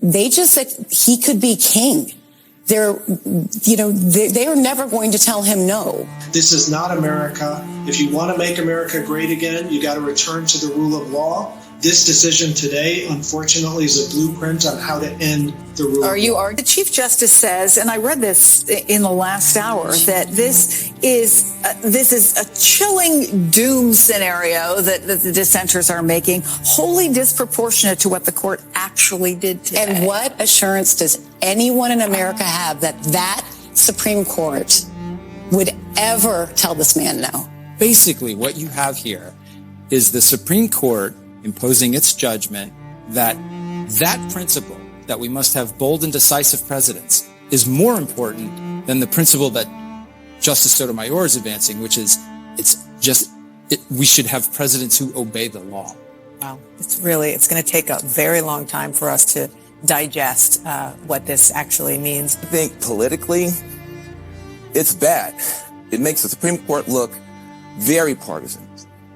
They just said he could be king. They are never going to tell him no. This is not America. If you want to make America great again, you got to return to the rule of law. This decision today, unfortunately, is a blueprint on how to end the rule of law. The Chief Justice says, and I read this in the last hour, that this is a chilling doom scenario that the dissenters are making, wholly disproportionate to what the court actually did today. And what assurance does anyone in America have that Supreme Court would ever tell this man no? Basically, what you have here is the Supreme Court imposing its judgment that principle that we must have bold and decisive presidents is more important than the principle that Justice Sotomayor is advancing, which is we should have presidents who obey the law. Wow. It's going to take a very long time for us to digest what this actually means. I think politically, it's bad. It makes the Supreme Court look very partisan.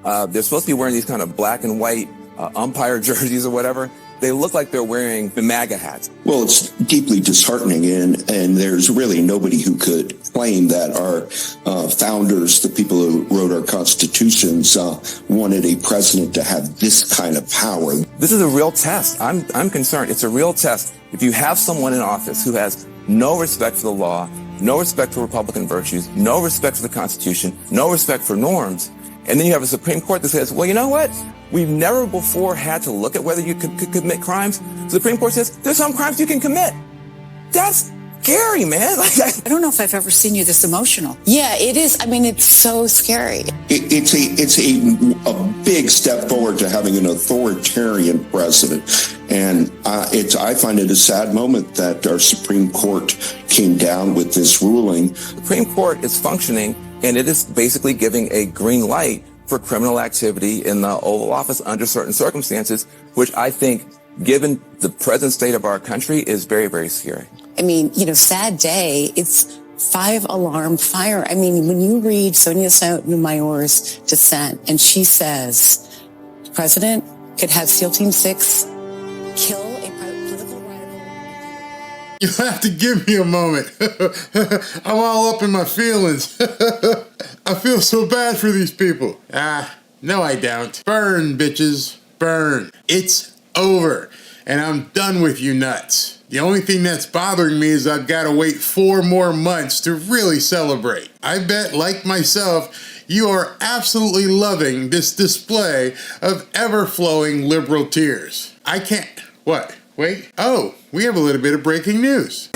They're supposed to be wearing these kind of black and white umpire jerseys or whatever. They look like they're wearing the MAGA hats. Well, it's deeply disheartening, and there's really nobody who could claim that our founders, the people who wrote our constitutions, wanted a president to have this kind of power. This is a real test. I'm concerned. It's a real test. If you have someone in office who has no respect for the law, no respect for Republican virtues, no respect for the Constitution, no respect for norms, and then you have a Supreme Court that says, well, you know what? We've never before had to look at whether you could commit crimes. The Supreme Court says there's some crimes you can commit. That's scary, man. I don't know if I've ever seen you this emotional. Yeah, it is. I mean, it's so scary. It's a big step forward to having an authoritarian president. And I find it a sad moment that our Supreme Court came down with this ruling. The Supreme Court is functioning, and it is basically giving a green light for criminal activity in the Oval Office under certain circumstances, which I think, given the present state of our country, is very, very scary. I mean, sad day. It's 5-alarm fire. I mean, when you read Sonia Sotomayor's dissent, and she says, the president could have SEAL Team 6 kill a political rival. You have to give me a moment. I'm all up in my feelings. I feel so bad for these people. No I don't. Burn, bitches. Burn. It's over. And I'm done with you nuts. The only thing that's bothering me is I've got to wait 4 more months to really celebrate. I bet, like myself, you are absolutely loving this display of ever-flowing liberal tears. I can't... What? Wait. Oh, we have a little bit of breaking news.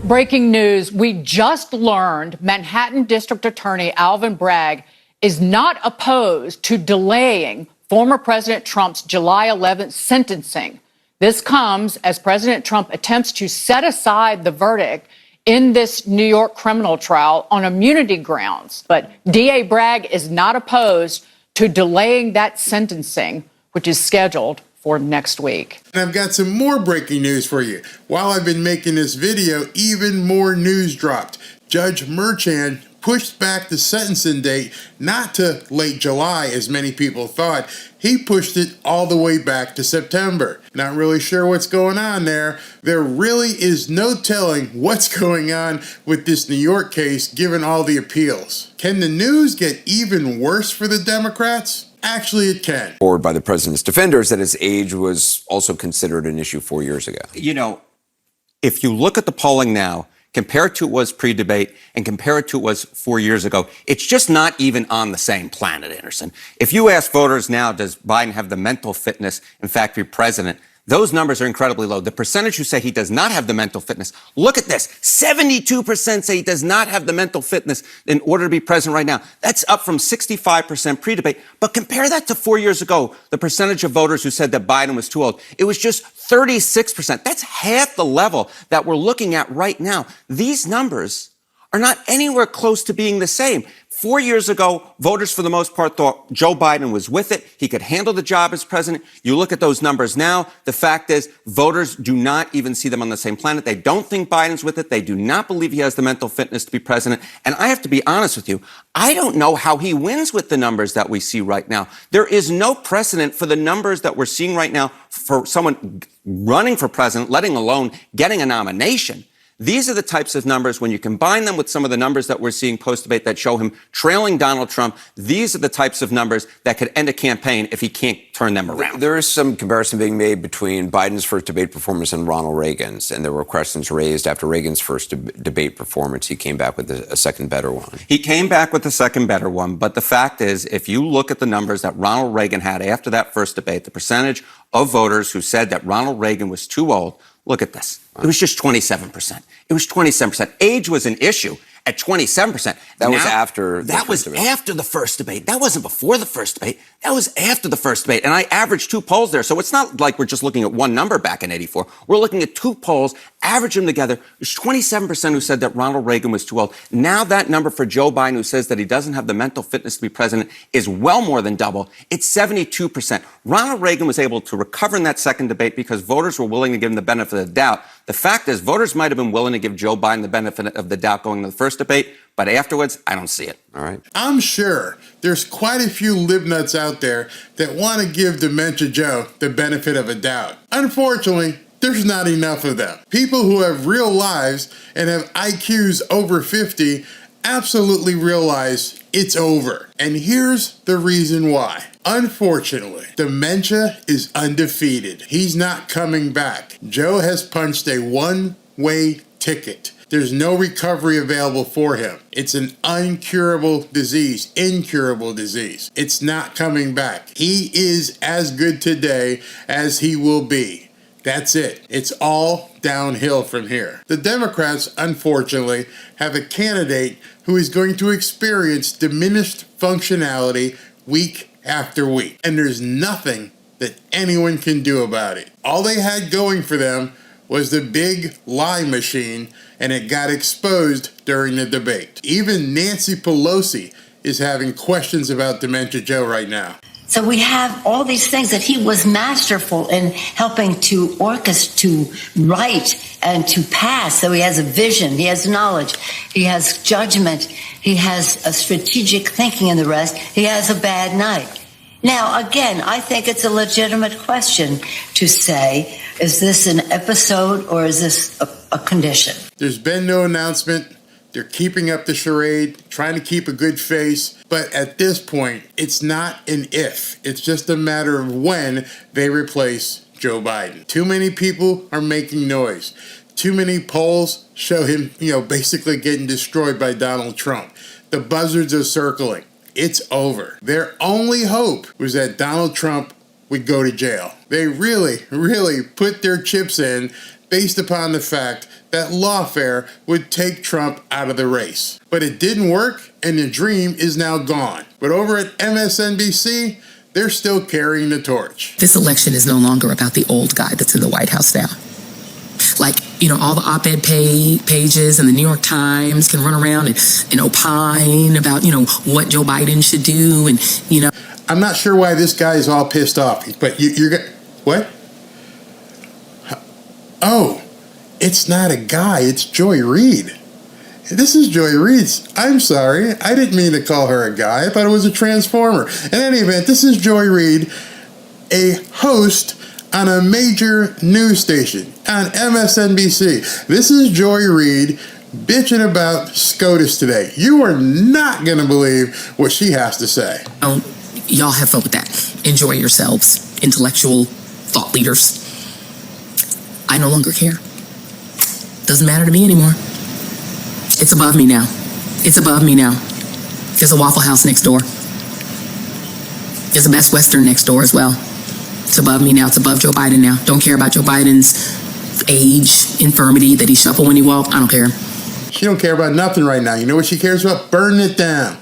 Breaking news. We just learned Manhattan District Attorney Alvin Bragg is not opposed to delaying former President Trump's July 11th sentencing. This comes as President Trump attempts to set aside the verdict in this New York criminal trial on immunity grounds. But DA Bragg is not opposed to delaying that sentencing, which is scheduled for next week. And I've got some more breaking news for you. While I've been making this video, even more news dropped. Judge Merchan pushed back the sentencing date, not to late July, as many people thought. He pushed it all the way back to September. Not really sure what's going on there. There really is no telling what's going on with this New York case, given all the appeals. Can the news get even worse for the Democrats? Actually, it can. Forward by the president's defenders that his age was also considered an issue 4 years ago. You know, if you look at the polling now, compare it to what was pre-debate and compare it to what was 4 years ago, it's just not even on the same planet, Anderson. If you ask voters now, does Biden have the mental fitness, in fact, to be president? Those numbers are incredibly low. The percentage who say he does not have the mental fitness, look at this. 72% say he does not have the mental fitness in order to be president right now. That's up from 65% pre-debate. But compare that to 4 years ago, the percentage of voters who said that Biden was too old. It was just 36%. That's half the level that we're looking at right now. These numbers are not anywhere close to being the same. 4 years ago, voters for the most part thought Joe Biden was with it. He could handle the job as president. You look at those numbers now, the fact is voters do not even see them on the same planet. They don't think Biden's with it. They do not believe he has the mental fitness to be president. And I have to be honest with you, I don't know how he wins with the numbers that we see right now. There is no precedent for the numbers that we're seeing right now for someone running for president, letting alone getting a nomination. These are the types of numbers, when you combine them with some of the numbers that we're seeing post-debate that show him trailing Donald Trump, these are the types of numbers that could end a campaign if he can't turn them around. There is some comparison being made between Biden's first debate performance and Ronald Reagan's, and there were questions raised after Reagan's first debate performance. He came back with a second better one. He came back with a second better one, but the fact is, if you look at the numbers that Ronald Reagan had after that first debate, the percentage of voters who said that Ronald Reagan was too old, look at this. It was just 27%. It was 27%. Age was an issue at 27%. That was after after the first debate. That wasn't before the first debate. That was after the first debate. And I averaged 2 polls there. So it's not like we're just looking at one number back in 84. We're looking at 2 polls, average them together. There's 27% who said that Ronald Reagan was too old. Now that number for Joe Biden, who says that he doesn't have the mental fitness to be president, is well more than double. It's 72%. Ronald Reagan was able to recover in that second debate because voters were willing to give him the benefit of the doubt. The fact is, voters might have been willing to give Joe Biden the benefit of the doubt going into the first debate, but afterwards, I don't see it. All right. I'm sure there's quite a few libnuts out there that want to give Dementia Joe the benefit of a doubt. Unfortunately, there's not enough of them. People who have real lives and have IQs over 50 absolutely realize it's over. And here's the reason why. Unfortunately, Dementia is undefeated. He's not coming back. Joe has punched a one-way ticket. There's no recovery available for him. It's an incurable disease. It's not coming back. He is as good today as he will be. That's it. It's all downhill from here. The Democrats, unfortunately, have a candidate who is going to experience diminished functionality week after week. And there's nothing that anyone can do about it. All they had going for them was the big lie machine, and it got exposed during the debate. Even Nancy Pelosi is having questions about Dementia Joe right now. So we have all these things that he was masterful in helping to orchestrate, to write, and to pass. So he has a vision, he has knowledge, he has judgment, he has a strategic thinking, and the rest. He has a bad night. Now, again, I think it's a legitimate question to say, is this an episode or is this a condition? There's been no announcement. They're keeping up the charade, trying to keep a good face. But at this point, it's not an if. It's just a matter of when they replace Joe Biden. Too many people are making noise. Too many polls show him, basically getting destroyed by Donald Trump. The buzzards are circling. It's over. Their only hope was that Donald Trump would go to jail. They really, really put their chips in based upon the fact that lawfare would take Trump out of the race. But it didn't work, and the dream is now gone. But over at MSNBC, they're still carrying the torch. This election is no longer about the old guy that's in the White House now. Like, all the op-ed pages and the New York Times can run around and opine about, what Joe Biden should do. And, I'm not sure why this guy is all pissed off, but you're what? Oh, it's not a guy, it's Joy Reid. This is Joy Reid's. I'm sorry, I didn't mean to call her a guy. I thought it was a transformer. In any event, this is Joy Reid, a host on a major news station on MSNBC. This is Joy Reid bitching about SCOTUS today. You are not going to believe what she has to say. Y'all have fun with that. Enjoy yourselves, intellectual thought leaders. I no longer care. Doesn't matter to me anymore. It's above me now. It's above me now. There's a Waffle House next door. There's a Best Western next door as well. It's above me now. It's above Joe Biden now. Don't care about Joe Biden's age, infirmity, that he shuffled when he walked. I don't care. She don't care about nothing right now. You know what she cares about? Burning it down.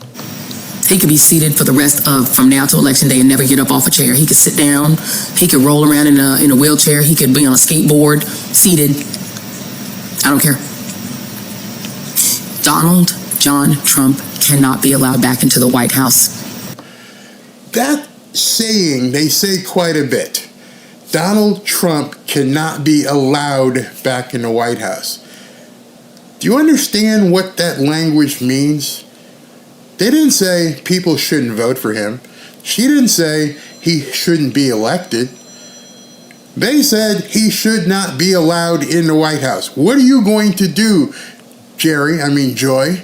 He could be seated for the rest of, from now to Election Day, and never get up off a chair. He could sit down. He could roll around in a wheelchair. He could be on a skateboard, seated. I don't care. Donald John Trump cannot be allowed back into the White House. That saying, they say quite a bit. Donald Trump cannot be allowed back in the White House. Do you understand what that language means? They didn't say people shouldn't vote for him. She didn't say he shouldn't be elected. They said he should not be allowed in the White House. What are you going to do, Joy?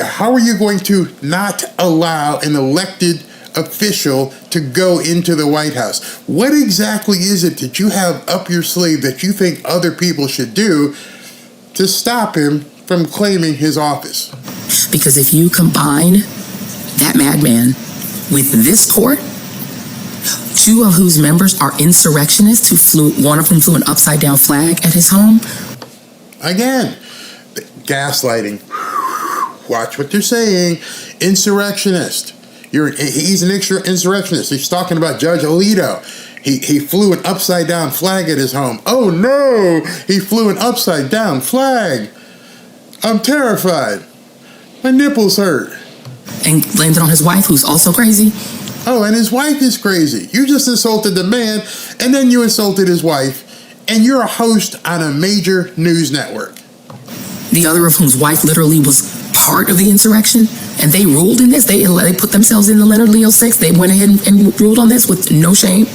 How are you going to not allow an elected official to go into the White House? What exactly is it that you have up your sleeve that you think other people should do to stop him from claiming his office? Because if you combine that madman with this court, two of whose members are insurrectionists one of whom flew an upside-down flag at his home. Again, gaslighting. Watch what they're saying. Insurrectionist. He's an insurrectionist. He's talking about Judge Alito. He flew an upside-down flag at his home. Oh no! He flew an upside-down flag. I'm terrified. My nipples hurt. And blamed it on his wife, who's also crazy. Oh, and his wife is crazy. You just insulted the man, and then you insulted his wife, and you're a host on a major news network. The other of whose wife literally was part of the insurrection, and they ruled in this. They put themselves in the Leonard Leo 6. They went ahead and ruled on this with no shame.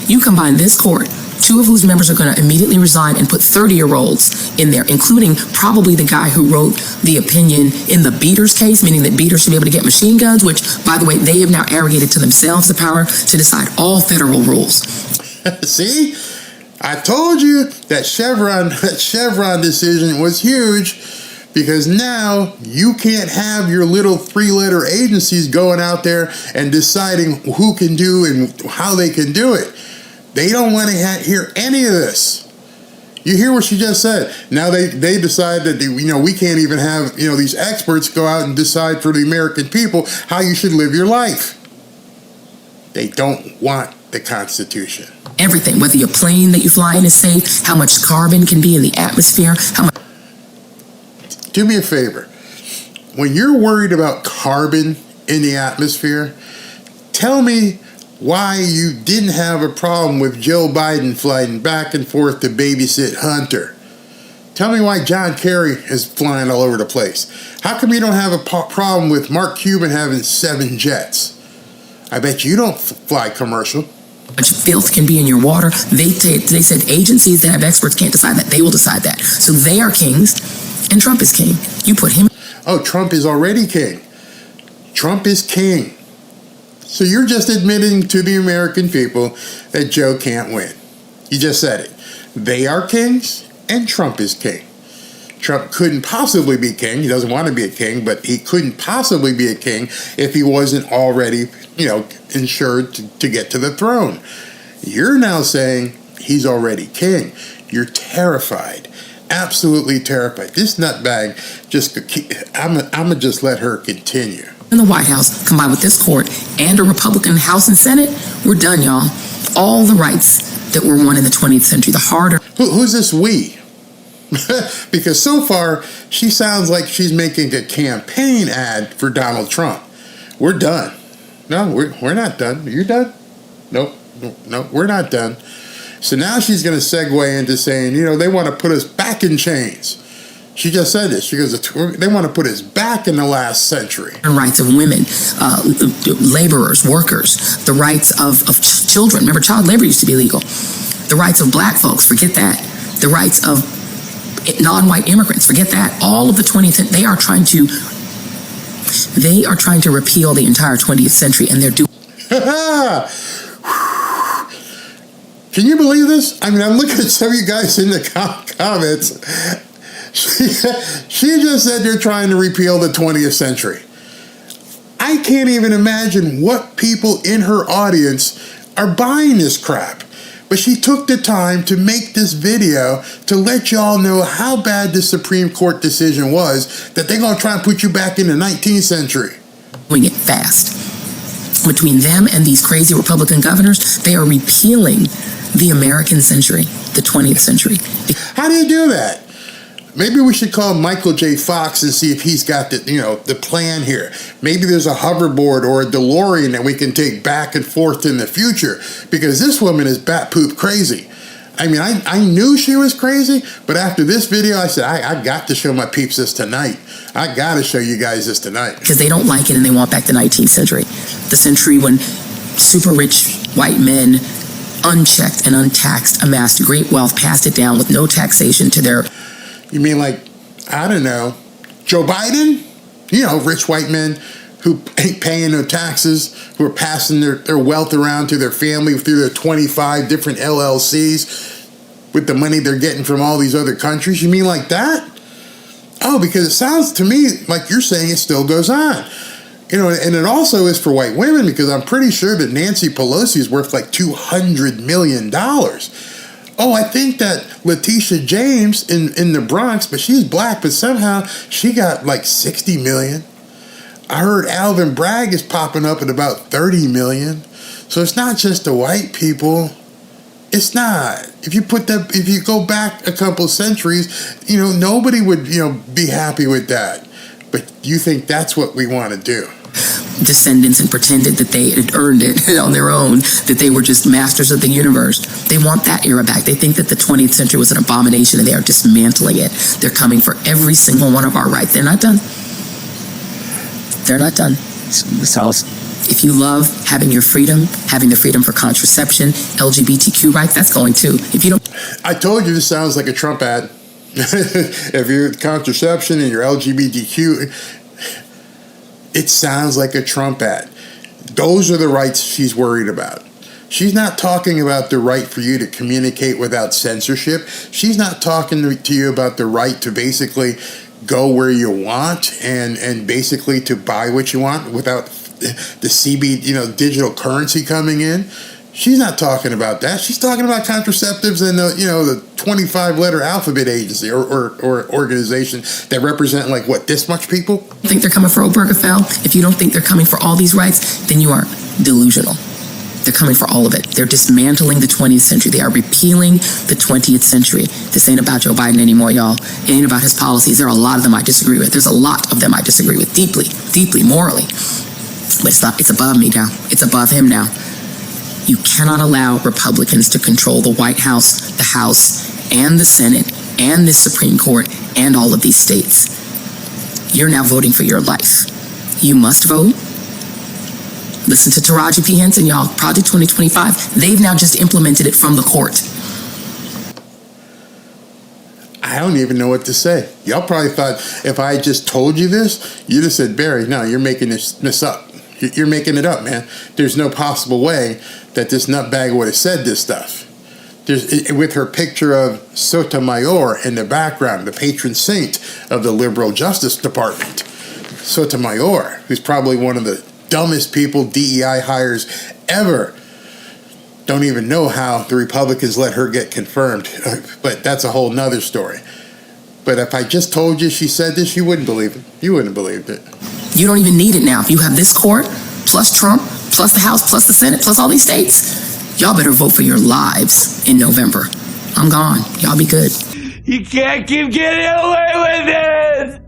You combine this court, two of whose members are going to immediately resign, and put 30-year-olds in there, including probably the guy who wrote the opinion in the Beaters case, meaning that Beaters should be able to get machine guns, which, by the way, they have now arrogated to themselves the power to decide all federal rules. See? I told you that Chevron decision was huge, because now you can't have your little three-letter agencies going out there and deciding who can do and how they can do it. They don't want to hear any of this. You hear what she just said. Now they decide that we can't even have these experts go out and decide for the American people how you should live your life. They don't want the Constitution. Everything, whether your plane that you fly in is safe, how much carbon can be in the atmosphere, how much. Do me a favor. When you're worried about carbon in the atmosphere, tell me why you didn't have a problem with Joe Biden flying back and forth to babysit Hunter. Tell me why John Kerry is flying all over the place. How come you don't have a problem with Mark Cuban having 7 jets? I bet you don't fly commercial. Much filth can be in your water. They said agencies that have experts can't decide that. They will decide that. So they are kings. And Trump is king. You put him. Oh, Trump is already king. Trump is king. So you're just admitting to the American people that Joe can't win. You just said it. They are kings, and Trump is king. Trump couldn't possibly be king. He doesn't want to be a king, but he couldn't possibly be a king if he wasn't already, insured to get to the throne. You're now saying he's already king. You're terrified. Absolutely terrified. This nutbag I'm gonna just let her continue. In the White House, combined with this court and a Republican House and Senate, we're done, y'all. All the rights that were won in the 20th century, the harder. Who's this we? Because so far, she sounds like she's making a campaign ad for Donald Trump. We're done. No, we're not done. You're done? Nope. No, we're not done. So now she's going to segue into saying, they want to put us back in chains. She just said this. She goes, they want to put us back in the last century. The rights of women, laborers, workers, the rights of children. Remember, child labor used to be illegal. The rights of black folks, forget that. The rights of non-white immigrants, forget that. All of the 20th, they are trying to repeal the entire 20th century, and they're doing. Can you believe this? I'm looking at some of you guys in the comments. She just said they're trying to repeal the 20th century. I can't even imagine what people in her audience are buying this crap. But she took the time to make this video to let y'all know how bad the Supreme Court decision was, that they're going to try and put you back in the 19th century. Doing it fast. Between them and these crazy Republican governors, they are repealing the American century, the 20th century. How do you do that? Maybe we should call Michael J. Fox and see if he's got the plan here. Maybe there's a hoverboard or a DeLorean that we can take back and forth in the future, because this woman is bat poop crazy. I mean, I knew she was crazy, but after this video, I said, I got to show my peeps this tonight. I got to show you guys this tonight. Because they don't like it and they want back the 19th century. The century when super rich white men, unchecked and untaxed, amassed great wealth, passed it down with no taxation to their... You mean like, I don't know, Joe Biden? You know, rich white men who ain't paying no taxes, who are passing their wealth around to their family through their 25 different LLCs with the money they're getting from all these other countries. You mean like that? Oh, because it sounds to me like you're saying it still goes on. You know, and it also is for white women, because I'm pretty sure that Nancy Pelosi is worth like $200 million. Oh, I think that Letitia James in the Bronx, but she's black, but somehow she got like 60 million. I heard Alvin Bragg is popping up at about 30 million. So it's not just the white people. It's not. If you go back a couple centuries, you know, nobody would, you know, be happy with that. But you think that's what we want to do? Descendants and pretended that they had earned it on their own, that they were just masters of the universe. They want that era back. They think that the 20th century was an abomination and they are dismantling it. They're coming for every single one of our rights. They're not done. They're not done. If you love having your freedom, having the freedom for contraception, LGBTQ rights, that's going too. If you don't... I told you this sounds like a Trump ad. If you're contraception and you're LGBTQ, it sounds like a Trump ad. Those are the rights she's worried about. She's not talking about the right for you to communicate without censorship. She's not talking to you about the right to basically go where you want and basically to buy what you want without the CB, digital currency coming in. She's not talking about that. She's talking about contraceptives and the 25-letter alphabet agency or organization that represent this much people. Think they're coming for Obergefell? If you don't think they're coming for all these rights, then you are delusional. They're coming for all of it. They're dismantling the 20th century. They are repealing the 20th century. This ain't about Joe Biden anymore, y'all. It ain't about his policies. There are a lot of them I disagree with. There's a lot of them I disagree with deeply, deeply, morally. But it's above me now. It's above him now. You cannot allow Republicans to control the White House, the House, and the Senate, and the Supreme Court, and all of these states. You're now voting for your life. You must vote. Listen to Taraji P. Henson, y'all. Project 2025. They've now just implemented it from the court. I don't even know what to say. Y'all probably thought if I just told you this, you'd have said, Barry, no, you're making this up. You're making it up, man. There's no possible way that this nutbag would have said this stuff. With her picture of Sotomayor in the background, the patron saint of the liberal Justice Department. Sotomayor, who's probably one of the dumbest people DEI hires ever. Don't even know how the Republicans let her get confirmed. But that's a whole nother story. But if I just told you she said this, you wouldn't believe it. You wouldn't have believed it. You don't even need it now. If you have this court, plus Trump, plus the House, plus the Senate, plus all these states, y'all better vote for your lives in November. I'm gone. Y'all be good. You can't keep getting away with it!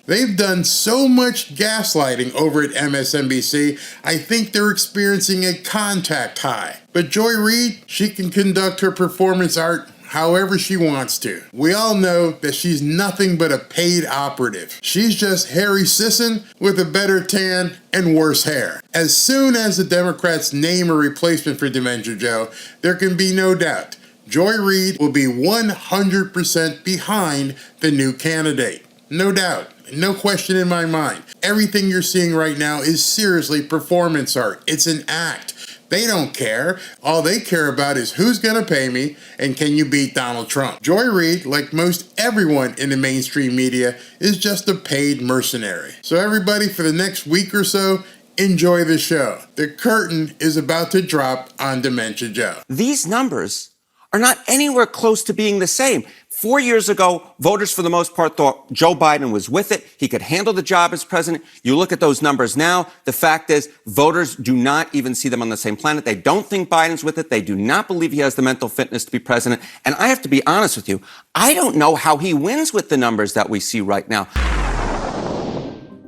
They've done so much gaslighting over at MSNBC, I think they're experiencing a contact high. But Joy Reid, she can conduct her performance art however she wants to. We all know that she's nothing but a paid operative. She's just Harry Sisson with a better tan and worse hair. As soon as the Democrats name a replacement for Dementia Joe, there can be no doubt Joy Reid will be 100% behind the new candidate. No doubt. No question in my mind. Everything you're seeing right now is seriously performance art. It's an act. They don't care. All they care about is who's going to pay me and can you beat Donald Trump. Joy Reid, like most everyone in the mainstream media, is just a paid mercenary. So everybody, for the next week or so, enjoy the show. The curtain is about to drop on Dementia Joe. These numbers are not anywhere close to being the same. 4 years ago, voters for the most part thought Joe Biden was with it. He could handle the job as president. You look at those numbers now, the fact is voters do not even see them on the same planet. They don't think Biden's with it. They do not believe he has the mental fitness to be president. And I have to be honest with you, I don't know how he wins with the numbers that we see right now.